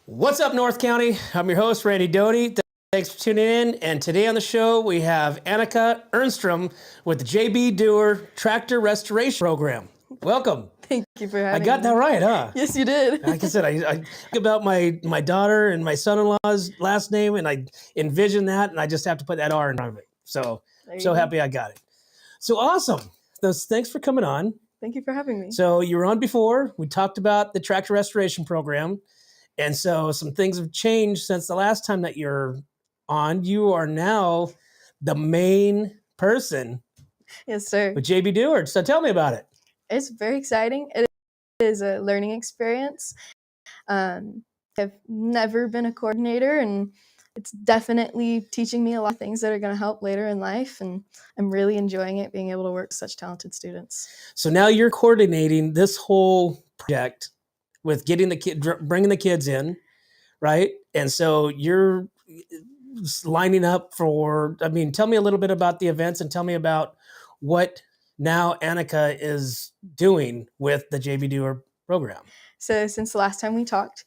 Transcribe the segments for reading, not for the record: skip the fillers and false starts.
What's up, North County? I'm your host, Randy Doty. Thanks for tuning in. And today on the show, we have Annika Ernstrom with the DEWER Tractor Restoration Program. Welcome. Thank you for I having got me. that right, huh? Yes, you did. Like I said, I think about my daughter and my son-in-law's last name, and I envisioned that, and I just have to put that R in front of it. So happy I got it. So awesome. Thanks for coming on. Thank you for having me. So you were on before. We talked about the Tractor Restoration Program. And so some things have changed since the last time that you're on. You are now the main person Yes, sir. with DEWER. So tell me about it. It's very exciting. It is a learning experience. I've never been a coordinator, and it's definitely teaching me a lot of things that are going to help later in life. And I'm really enjoying it, being able to work with such talented students. So now you're coordinating this whole project with getting bringing the kids in, right? And so you're lining up for, tell me a little bit about the events and tell me about what now Annika is doing with the DEWER program. So since the last time we talked,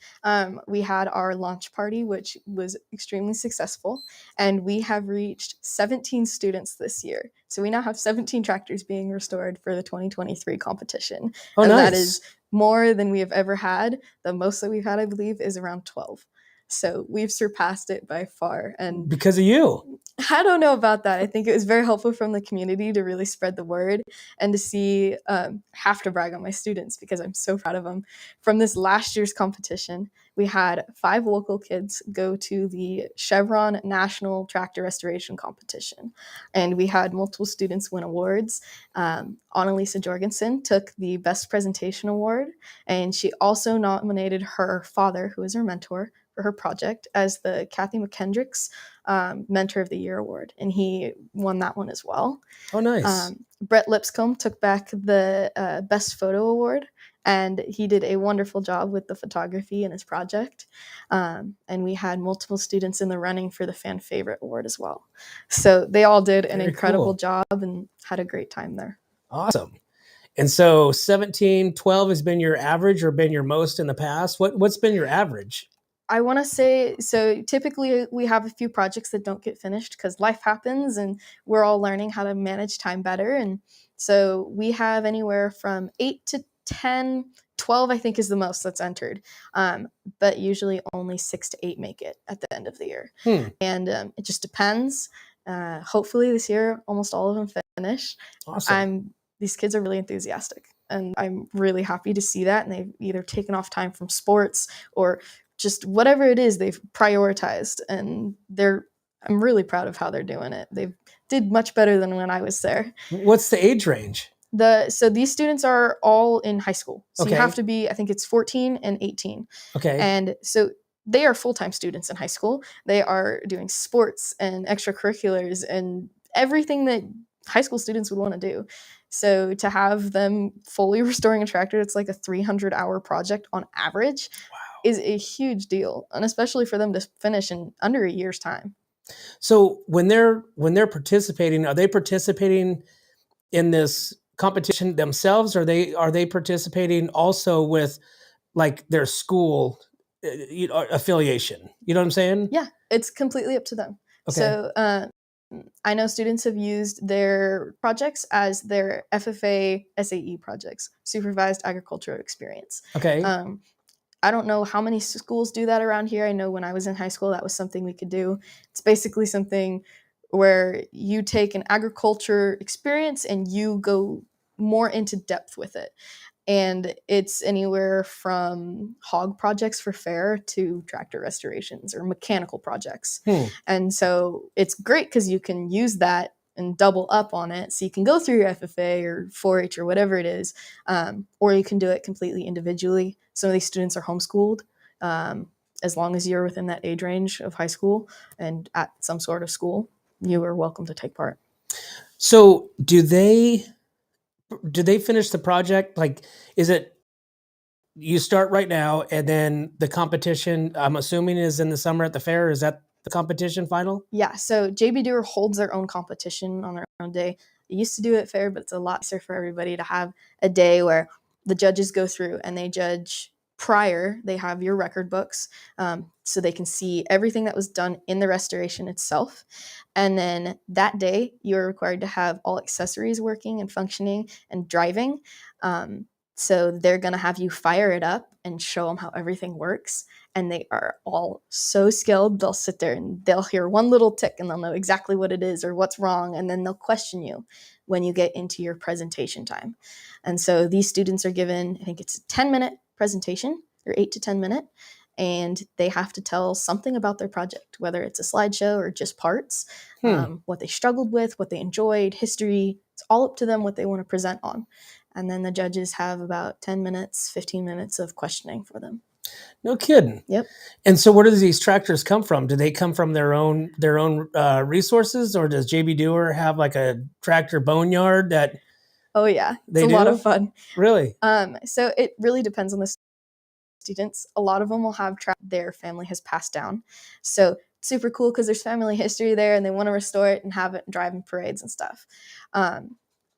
we had our launch party, which was extremely successful, and we have reached 17 students this year. So we now have 17 tractors being restored for the 2023 competition. Oh, and nice. That is more than we have ever had. The most that we've had, I believe, is around 12. So we've surpassed it by far. And because of you. I don't know about that. I think it was very helpful from the community to really spread the word and to see, have to brag on my students because I'm so proud of them. From this last year's competition, we had 5 local kids go to the Chevron National Tractor Restoration Competition. And we had multiple students win awards. Annalisa Jorgensen took the Best Presentation Award, and she also nominated her father, who is her mentor, for her project as the Kathy McKendrick's Mentor of the Year Award, and he won that one as well. Oh, nice. Brett Lipscomb took back the Best Photo Award, and he did a wonderful job with the photography in his project. And we had multiple students in the running for the Fan Favorite Award as well. So they all did an incredible job and had a great time there. Awesome. And so 17, 12 has been your average or been your most in the past? What's been your average? I want to say, so typically we have a few projects that don't get finished because life happens and we're all learning how to manage time better. And so we have anywhere from 8 to 10, 12 I think is the most that's entered. But usually only 6 to 8 make it at the end of the year. And it just depends. Hopefully this year, almost all of them finish. Awesome. These kids are really enthusiastic, and I'm really happy to see that. And they've either taken off time from sports or just whatever it is, they've prioritized, and I'm really proud of how they're doing it. They did much better than when I was there. What's the age range? So these students are all in high school. So Okay. You have to be, I think it's 14 and 18. Okay. And so they are full-time students in high school. They are doing sports and extracurriculars and everything that high school students would want to do. So to have them fully restoring a tractor, it's like a 300-hour project on average. Wow. Is a huge deal, and especially for them to finish in under a year's time. So when they're participating, are they participating in this competition themselves, or are they participating also with like their school affiliation? You know what I'm saying? Yeah, it's completely up to them. Okay. So I know students have used their projects as their FFA SAE projects, Supervised Agricultural Experience. Okay. I don't know how many schools do that around here. I know when I was in high school, that was something we could do. It's basically something where you take an agriculture experience and you go more into depth with it. And it's anywhere from hog projects for fair to tractor restorations or mechanical projects. And so it's great because you can use that and double up on it. So you can go through your FFA or 4-H or whatever it is, or you can do it completely individually. Some of these students are homeschooled. As long as you're within that age range of high school and at some sort of school, you are welcome to take part. So do they finish the project? Like, is it you start right now and then the competition, I'm assuming, is in the summer at the fair? Is that the competition final? Yeah, so DEWER holds their own competition on their own day. They used to do it fair, but it's a lot easier for everybody to have a day where the judges go through and they judge prior, they have your record books, so they can see everything that was done in the restoration itself. And then that day, you're required to have all accessories working and functioning and driving. So they're going to have you fire it up and show them how everything works. And they are all so skilled. They'll sit there and they'll hear one little tick and they'll know exactly what it is or what's wrong. And then they'll question you when you get into your presentation time. And so these students are given, I think it's a 10-minute presentation, or 8 to 10 minute, and they have to tell something about their project, whether it's a slideshow or just parts, what they struggled with, what they enjoyed, history. It's all up to them what they want to present on. And then the judges have about 10 minutes, 15 minutes of questioning for them. No kidding. Yep. And so where do these tractors come from? Do they come from their own resources, or does JB DEWER have like a tractor boneyard that? Oh yeah, it's a lot of fun. Really? So it really depends on the students. A lot of them will have their family has passed down. So super cool because there's family history there and they want to restore it and have it drive in parades and stuff.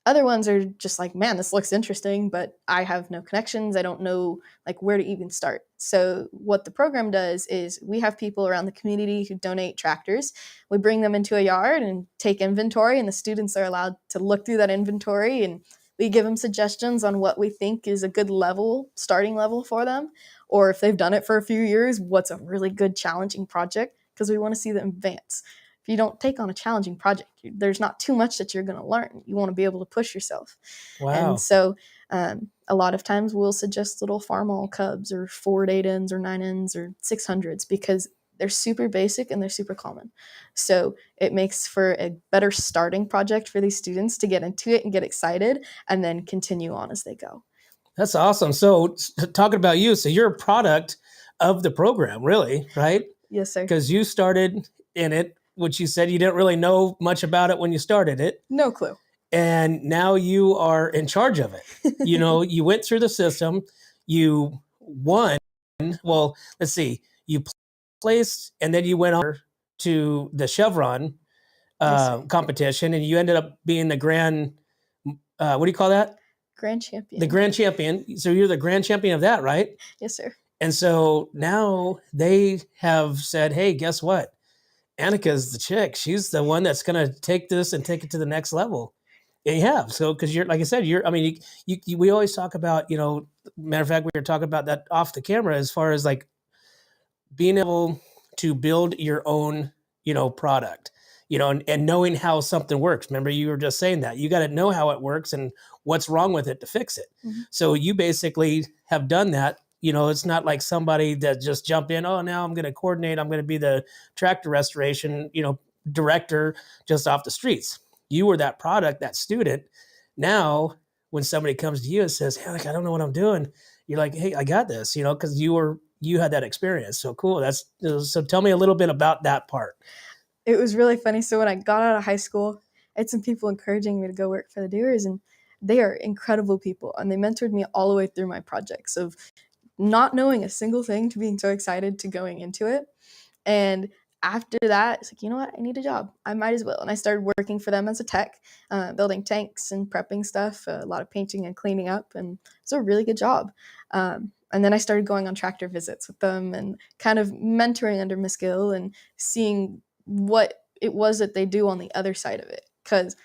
Other ones are just like, man, this looks interesting, but I have no connections. I don't know like where to even start. So what the program does is we have people around the community who donate tractors. We bring them into a yard and take inventory, and the students are allowed to look through that inventory, and we give them suggestions on what we think is a good level, starting level for them. Or if they've done it for a few years, what's a really good challenging project, because we want to see them advance. If you don't take on a challenging project, there's not too much that you're going to learn. You want to be able to push yourself. Wow. And so a lot of times we'll suggest little farm-all cubs or Ford 8Ns or 9Ns or 600s because they're super basic and they're super common. So it makes for a better starting project for these students to get into it and get excited and then continue on as they go. That's awesome. So talking about you, so you're a product of the program, really, right? Yes, sir. Because you started in it, which you said you didn't really know much about it when you started it. No clue. And now you are in charge of it. You know, you went through the system, you won. Well, let's see, you placed, and then you went on to the Chevron competition, and you ended up being the grand, what do you call that? Grand champion. The grand champion. So you're the grand champion of that, right? Yes, sir. And so now they have said, hey, guess what? Annika's the chick. She's the one that's going to take this and take it to the next level. And you have. So, because you're, like I said, we always talk about, matter of fact, we were talking about that off the camera as far as like being able to build your own, product, and knowing how something works. Remember, you were just saying that you got to know how it works and what's wrong with it to fix it. Mm-hmm. So you basically have done that. It's not like somebody that just jump in, oh, now I'm going to coordinate. I'm going to be the tractor restoration, director just off the streets. You were that product, that student. Now, when somebody comes to you and says, hey, like, I don't know what I'm doing, you're like, hey, I got this, because you had that experience. So cool. So tell me a little bit about that part. It was really funny. So when I got out of high school, I had some people encouraging me to go work for the DEWERs, and they are incredible people. And they mentored me all the way through my projects of not knowing a single thing to being so excited to going into it. And after that, it's like, you know what? I need a job. I might as well. And I started working for them as a tech, building tanks and prepping stuff, a lot of painting and cleaning up. And it's a really good job. And then I started going on tractor visits with them and kind of mentoring under Miss Gill and seeing what it was that they do on the other side of it. Because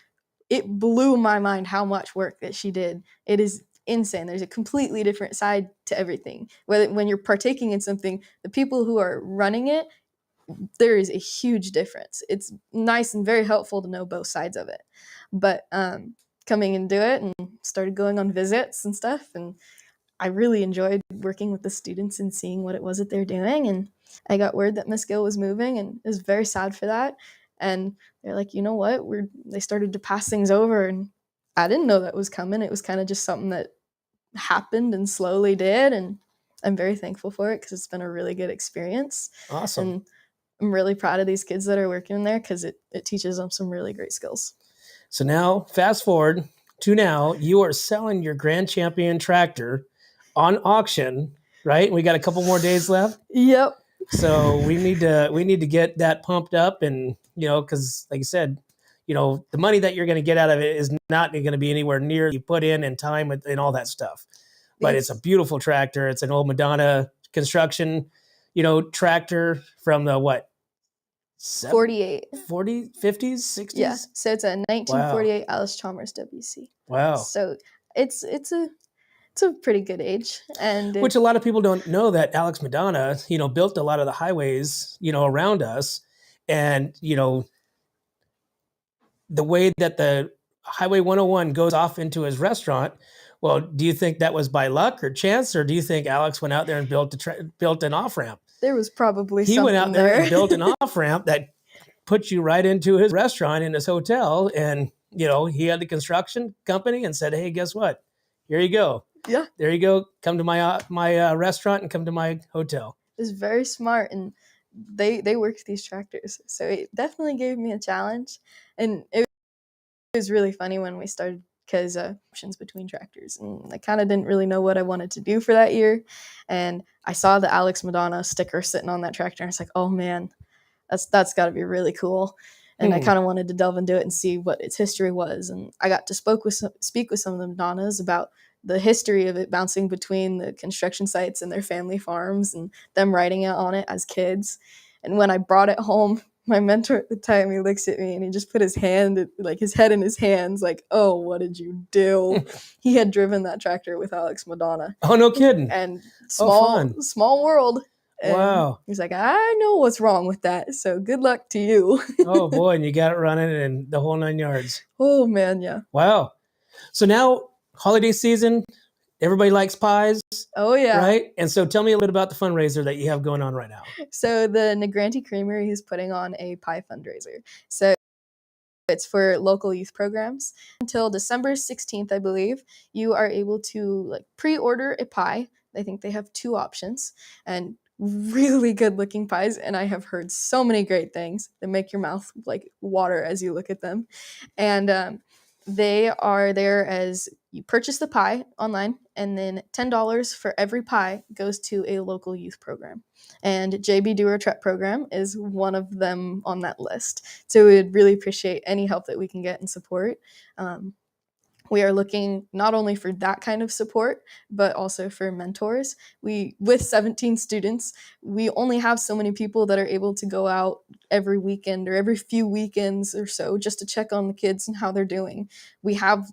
it blew my mind how much work that she did. It is insane. There's a completely different side to everything. When you're partaking in something, the people who are running it, there is a huge difference. It's nice and very helpful to know both sides of it. But coming into it and started going on visits and stuff, and I really enjoyed working with the students and seeing what it was that they're doing. And I got word that Miss Gill was moving, and I was very sad for that. And they're like, you know what? They started to pass things over, and I didn't know that was coming. It was kind of just something that happened and slowly did, and I'm very thankful for it because it's been a really good experience. Awesome. And I'm really proud of these kids that are working there because it teaches them some really great skills. So now, fast forward to now, you are selling your Grand Champion tractor on auction, right? We got a couple more days left. Yep. So we need to get that pumped up, and because like I said, the money that you're going to get out of it is not going to be anywhere near you put in and time and all that stuff. but it's a beautiful tractor. It's an old Madonna construction, tractor from the what? 48. 40, 50s, 60s? Yeah. So it's a 1948 Alice Chalmers WC. Wow. So it's a pretty good age. And which a lot of people don't know that Alex Madonna, built a lot of the highways, around us. And, the way that the Highway 101 goes off into his restaurant, well, do you think that was by luck or chance, or do you think Alex went out there and built an off-ramp? There was probably he something went out there there. and built an off-ramp that put you right into his restaurant in his hotel. And, he had the construction company and said, hey, guess what? Here you go. Yeah. There you go. Come to my restaurant and come to my hotel. It was very smart, and they worked these tractors. So it definitely gave me a challenge. And it was really funny when we started, because options between tractors, and I kind of didn't really know what I wanted to do for that year. And I saw the Alex Madonna sticker sitting on that tractor, and I was like, oh man, that's got to be really cool. And I kind of wanted to delve into it and see what its history was. And I got to speak with some of the Madonnas about the history of it bouncing between the construction sites and their family farms, and them riding out on it as kids. And when I brought it home, my mentor at the time, he looks at me and he just put his head in his hands, like, oh, what did you do? He had driven that tractor with Alex Madonna. Oh, no kidding. And small world. And wow. He's like, I know what's wrong with that, so good luck to you. Oh boy, and you got it running and the whole 9 yards. Oh man, yeah. Wow. So now holiday season, everybody likes pies. Oh yeah. Right? And so tell me a little bit about the fundraiser that you have going on right now. So the Negranti Creamery is putting on a pie fundraiser. So it's for local youth programs. Until December 16th, I believe, you are able to pre-order a pie. I think they have 2 options, and really good looking pies. And I have heard so many great things that make your mouth water as you look at them. And they are there as you purchase the pie online, and then $10 for every pie goes to a local youth program. And DEWER TREP program is one of them on that list. So we would really appreciate any help that we can get and support. We are looking not only for that kind of support, but also for mentors. With 17 students, we only have so many people that are able to go out every weekend or every few weekends or so just to check on the kids and how they're doing. We have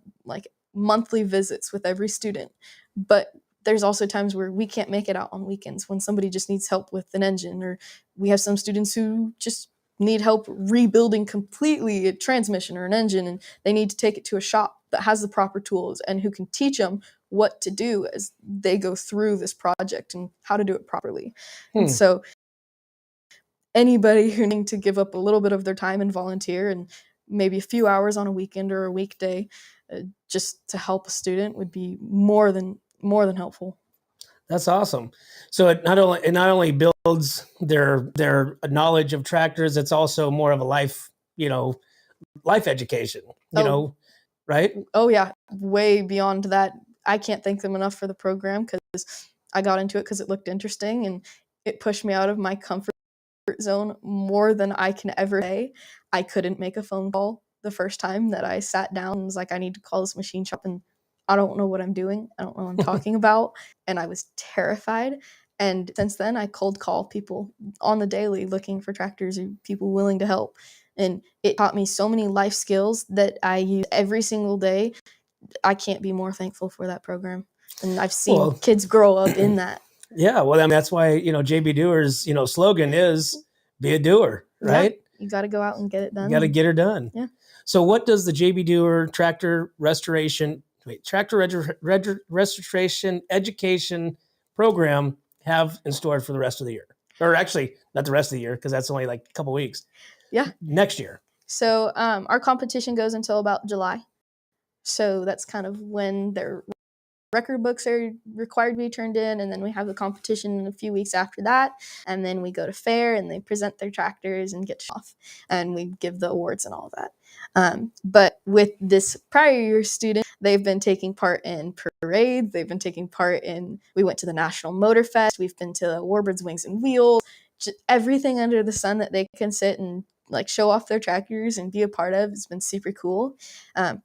monthly visits with every student, but there's also times where we can't make it out on weekends when somebody just needs help with an engine, or we have some students who just need help rebuilding completely a transmission or an engine, and they need to take it to a shop that has the proper tools and who can teach them what to do as they go through this project and how to do it properly. And so anybody who needs to give up a little bit of their time and volunteer, and maybe a few hours on a weekend or a weekday, just to help a student, would be more than helpful. That's awesome. So it not only builds their knowledge of tractors, it's also more of a life education, right? Oh yeah, way beyond that. I can't thank them enough for the program, because I got into it because it looked interesting, and it pushed me out of my comfort zone more than I can ever say. I couldn't make a phone call the first time that I sat down and was like, I need to call this machine shop, and I don't know what I'm doing. I don't know what I'm talking about. And I was terrified. And since then, I cold call people on the daily looking for tractors or people willing to help. And it taught me so many life skills that I use every single day. I can't be more thankful for that program. And I've seen kids grow up in that. Yeah, well, I mean, that's why, JB Dewer's, slogan is be a doer, right? Yeah, you got to go out and get it done. You got to get her done. Yeah. So what does the JB Dewer tractor restoration education program have in store for the rest of the year? Or actually, not the rest of the year, because that's only a couple weeks. Yeah. Next year. So our competition goes until about July. So that's kind of when their record books are required to be turned in, and then we have the competition in a few weeks after that, and then we go to fair and they present their tractors and get off, and we give the awards and all of that. But with this prior year student, they've been taking part in parades, they've been taking part in, we went to the National Motor Fest, we've been to the Warbirds Wings and Wheels, just everything under the sun that they can sit and show off their tractors and be a part of. It's been super cool.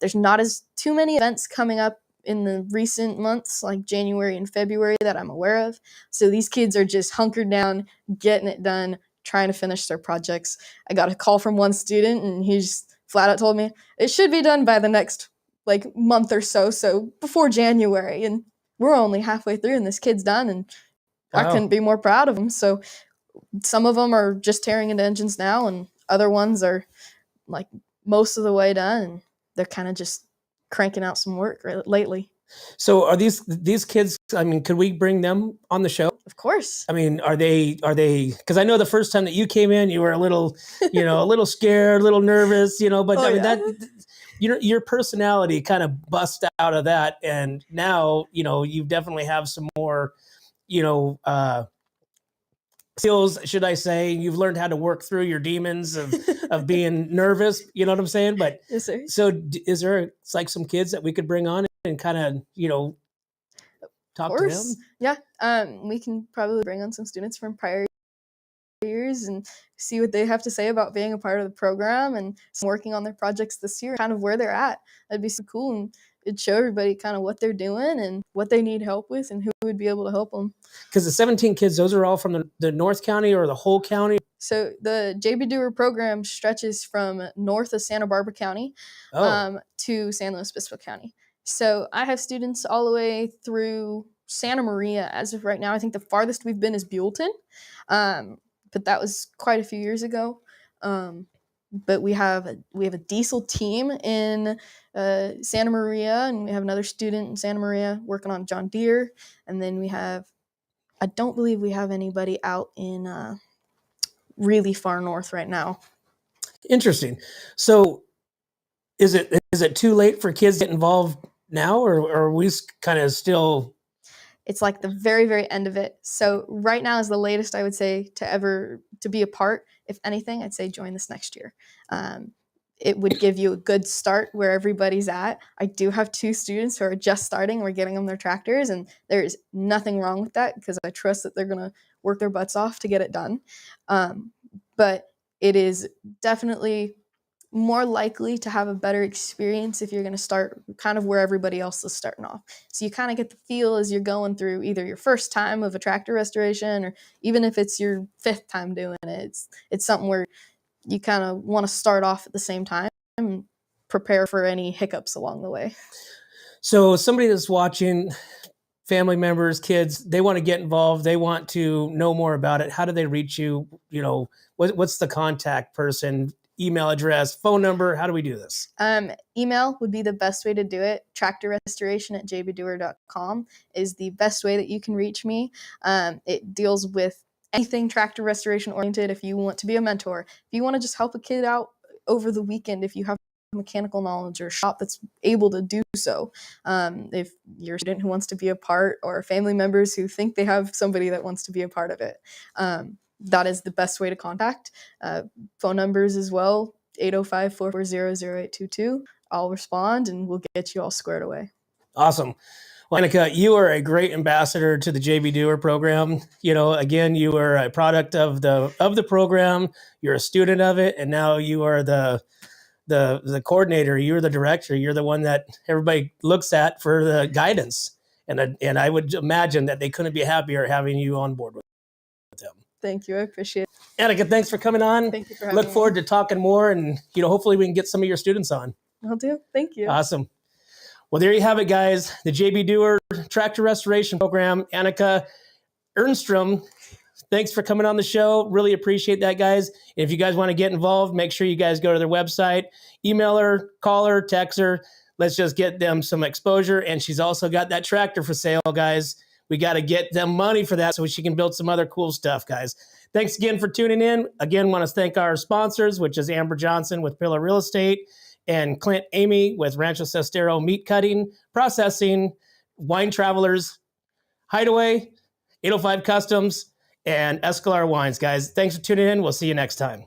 There's not too many events coming up in the recent months, like January and February, that I'm aware of. So these kids are just hunkered down, getting it done, trying to finish their projects. I got a call from one student, and he just flat out told me it should be done by the next like month or so, so before January. And we're only halfway through, and this kid's done, and I couldn't be more proud of him. So some of them are just tearing into engines now, and other ones are like most of the way done, and they're kind of just cranking out some work lately. So are these kids, I mean, could we bring them on the show? Of course. I mean, are they, because I know the first time that you came in, you were a little, a little scared, a little nervous, but I mean, that, your personality kind of bust out of that. And now, you definitely have some more, skills, should I say. You've learned how to work through your demons of being nervous, you know what I'm saying? But yes, sir. So is there like some kids that we could bring on and kind of, talk to them? Yeah. We can probably bring on some students from prior years and see what they have to say about being a part of the program and working on their projects this year, kind of where they're at. That'd be so cool, and it'd show everybody kind of what they're doing and what they need help with and who would be able to help them. Because the 17 kids, those are all from the North County or the whole county? So the DEWER program stretches from north of Santa Barbara County to San Luis Obispo County. So I have students all the way through Santa Maria as of right now. I think the farthest we've been is Buellton. But that was quite a few years ago. But we have a diesel team in Santa Maria, and we have another student in Santa Maria working on John Deere. And then I don't believe we have anybody out in really far north right now. Interesting. So is it too late for kids to get involved now, or are we kind of still? It's like the very, very end of it. So right now is the latest I would say to be a part. If anything, I'd say join this next year. It would give you a good start where everybody's at. I do have 2 students who are just starting. We're getting them their tractors, and there's nothing wrong with that because I trust that they're going to work their butts off to get it done. But it is definitely more likely to have a better experience if you're going to start kind of where everybody else is starting off. So you kind of get the feel as you're going through either your first time of a tractor restoration, or even if it's your 5th time doing it, it's something where you kind of want to start off at the same time and prepare for any hiccups along the way. So somebody that's watching, family members, kids, they want to get involved, they want to know more about it. How do they reach you? What's the contact person? Email address, phone number? How do we do this? Email would be the best way to do it. tractorrestoration@jbdewer.com is the best way that you can reach me. It deals with anything tractor restoration oriented. If you want to be a mentor, if you want to just help a kid out over the weekend, if you have mechanical knowledge or a shop that's able to do so, if you're a student who wants to be a part, or family members who think they have somebody that wants to be a part of it, that is the best way to contact. Phone numbers as well, 805-440-0822. I'll respond and we'll get you all squared away. Awesome. Well, Annika, you are a great ambassador to the JB DEWER program. Again, you are a product of the program. You're a student of it, and now you are the coordinator. You're the director. You're the one that everybody looks at for the guidance. And I would imagine that they couldn't be happier having you on board with them. Thank you. I appreciate it. Annika, thanks for coming on. Thank you for having me. Look forward to talking more, and hopefully we can get some of your students on. I'll do. Thank you. Awesome. Well, there you have it, guys. The JB DEWER Tractor Restoration Program. Annika Ernstrom, thanks for coming on the show. Really appreciate that, guys. If you guys want to get involved, make sure you guys go to their website, email her, call her, text her. Let's just get them some exposure. And she's also got that tractor for sale, guys. We got to get them money for that so she can build some other cool stuff, guys. Thanks again for tuning in. Again, want to thank our sponsors, which is Amber Johnson with Pillar Real Estate and Clint Amy with Rancho Sestero Meat Cutting, Processing, Wine Travelers, Hideaway, 805 Customs, and Escalar Wines, guys. Thanks for tuning in. We'll see you next time.